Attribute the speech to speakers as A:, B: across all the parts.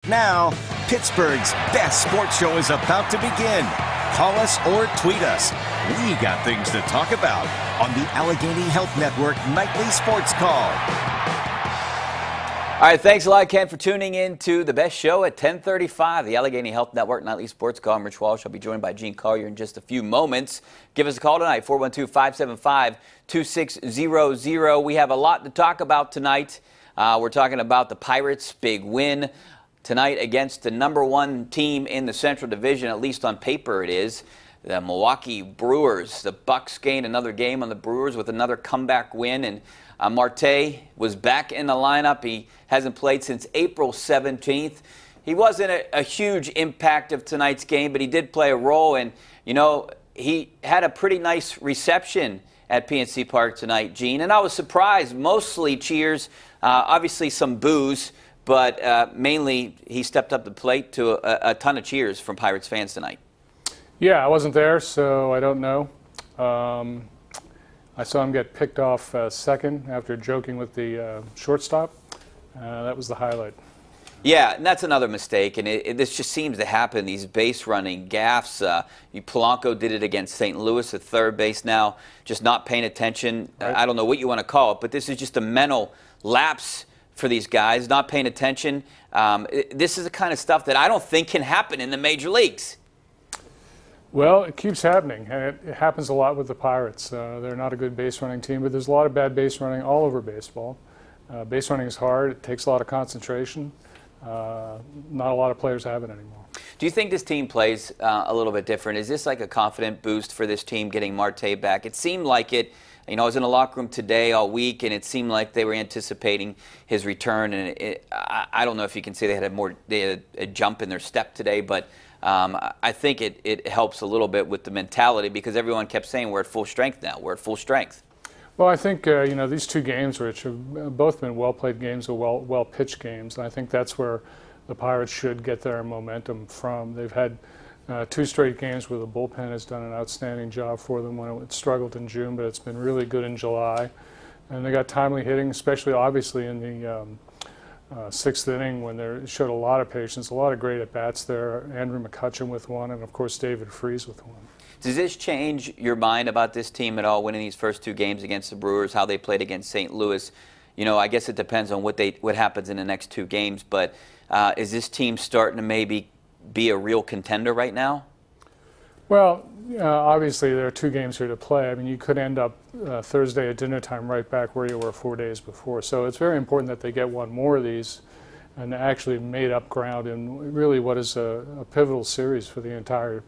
A: Now, Pittsburgh's best sports show is about to begin. Call us or tweet us. We got things to talk about on the Allegheny Health Network Nightly Sports Call.
B: All right, thanks a lot, Ken, for tuning in to the best show at 10:35, the Allegheny Health Network Nightly Sports Call. I'm Rich Walsh. I'll be joined by Gene Collier in just a few moments. Give us a call tonight, 412-575-2600. We have a lot to talk about tonight. We're talking about the Pirates' big win tonight against the #1 team in the Central Division, at least on paper it is, the Milwaukee Brewers. The Bucks gained another game on the Brewers with another comeback win, and Marte was back in the lineup. He hasn't played since April 17th. He wasn't a huge impact of tonight's game, but he did play a role, and, you know, he had a pretty nice reception at PNC Park tonight, Gene, and I was surprised. Mostly cheers, obviously some boos, but mainly he stepped up the plate to a ton of cheers from Pirates fans tonight.
C: Yeah, I wasn't there, so I don't know. I saw him get picked off second after joking with the shortstop. That was the highlight.
B: Yeah, and that's another mistake, and this just seems to happen, these base-running gaffes. Polanco did it against St. Louis at third base now, just not paying attention. Right. I don't know what you want to call it, but this is just a mental lapse for these guys, not paying attention. This is the kind of stuff that I don't think can happen in the major leagues.
C: Well, it keeps happening, and it happens a lot with the Pirates. They're not a good base running team, but there's a lot of bad base running all over baseball. Base running is hard. It takes a lot of concentration. Not a lot of players have it anymore.
B: Do you think this team plays a little bit different? Is this like a confident boost for this team getting Marte back? It seemed like it. You know, I was in the locker room today all week, and it seemed like they were anticipating his return. And I don't know if you can say they had a jump in their step today, but I think it helps a little bit with the mentality, because everyone kept saying we're at full strength now. We're at full strength.
C: Well, I think you know, these two games, Rich, have both been well-played games or well-pitched games, and I think that's where the Pirates should get their momentum from. They've had 2 straight games where the bullpen has done an outstanding job for them when it struggled in June, but it's been really good in July. And they got timely hitting, especially obviously in the 6th inning when they showed a lot of patience, a lot of great at-bats there. Andrew McCutchen with one, and of course David Freese with one.
B: Does this change your mind about this team at all, winning these first 2 games against the Brewers, how they played against St. Louis? You know, I guess it depends on what happens in the next 2 games, but is this team starting to maybe be a real contender right now?
C: Well, obviously there are 2 games here to play. I mean, you could end up Thursday at dinner time right back where you were 4 days before. So it's very important that they get one more of these and actually made up ground in really what is a pivotal series for the entire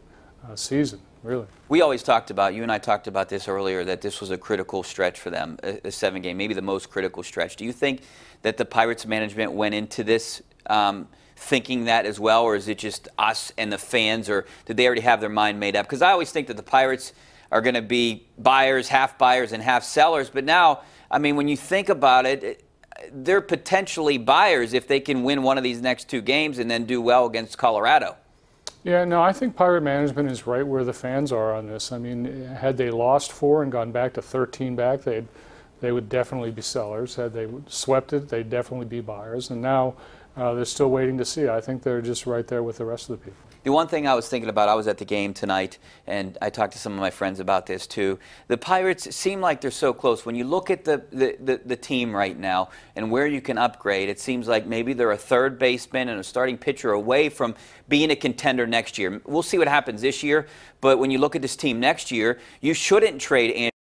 C: season, really.
B: We always talked about, you and I talked about this earlier, that this was a critical stretch for them, a 7-game, maybe the most critical stretch. Do you think that the Pirates management went into this thinking that as well, or is it just us and the fans, or did they already have their mind made up? Because I always think that the Pirates are going to be buyers and half sellers, but now, I mean, when you think about it, they're potentially buyers if they can win one of these next 2 games and then do well against Colorado.
C: Yeah, no, I think Pirate management is right where the fans are on this. I mean, had they lost 4 and gone back to 13 back, they would definitely be sellers. Had they swept it, they'd definitely be buyers. And now they're still waiting to see. I think they're just right there with the rest of the people.
B: The one thing I was thinking about, I was at the game tonight, and I talked to some of my friends about this too. The Pirates seem like they're so close. When you look at the team right now and where you can upgrade, it seems like maybe they're a third baseman and a starting pitcher away from being a contender next year. We'll see what happens this year, but when you look at this team next year, you shouldn't trade Andrew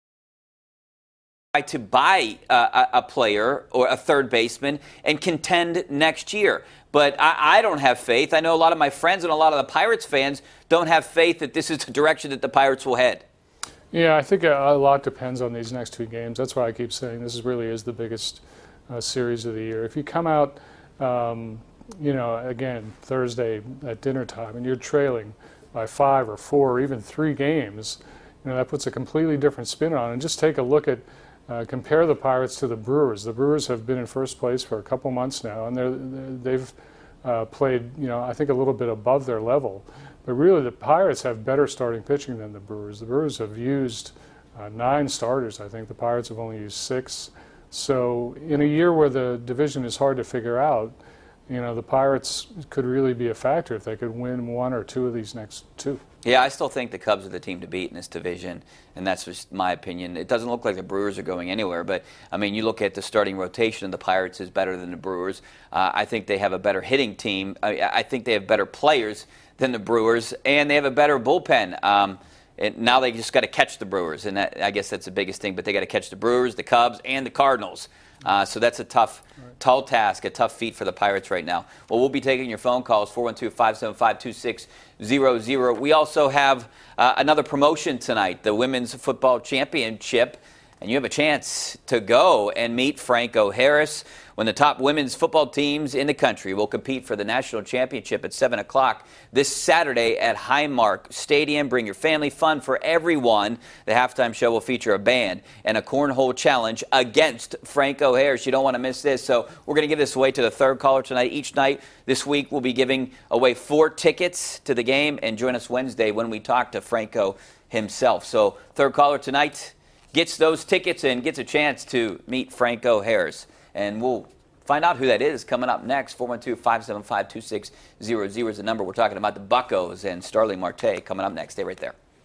B: to buy a player or a third baseman and contend next year. But I don't have faith. I know a lot of my friends and a lot of the Pirates fans don't have faith that this is the direction that the Pirates will head.
C: Yeah, I think a lot depends on these next 2 games. That's why I keep saying this really is the biggest series of the year. If you come out, you know, again, Thursday at dinner time and you're trailing by 5 or 4 or even 3 games, you know, that puts a completely different spin on it. And just take a look at compare the Pirates to the Brewers. The Brewers have been in first place for a couple months now, and they've played, you know, I think a little bit above their level. But really, the Pirates have better starting pitching than the Brewers. The Brewers have used 9 starters. I think the Pirates have only used 6. So in a year where the division is hard to figure out, you know, the Pirates could really be a factor if they could win one or two of these next two.
B: Yeah, I still think the Cubs are the team to beat in this division, and that's just my opinion. It doesn't look like the Brewers are going anywhere, but, I mean, you look at the starting rotation of the Pirates is better than the Brewers. I think they have a better hitting team. I think they have better players than the Brewers, and they have a better bullpen. And now they just got to catch the Brewers, and I guess that's the biggest thing, but they got to catch the Brewers, the Cubs, and the Cardinals. So that's a tall task, a tough feat for the Pirates right now. Well, we'll be taking your phone calls, 412-575-2600. We also have another promotion tonight, the Women's Football Championship, and you have a chance to go and meet Franco Harris when the top women's football teams in the country will compete for the national championship at 7 o'clock this Saturday at Highmark Stadium. Bring your family, fun for everyone. The halftime show will feature a band and a cornhole challenge against Franco Harris. You don't want to miss this. So we're going to give this away to the third caller tonight. Each night this week we'll be giving away 4 tickets to the game, and join us Wednesday when we talk to Franco himself. So third caller tonight gets those tickets and gets a chance to meet Franco Harris. And we'll find out who that is coming up next. 412-575-2600 is the number. We're talking about the Buccos and Starling Marte coming up next. Stay right there.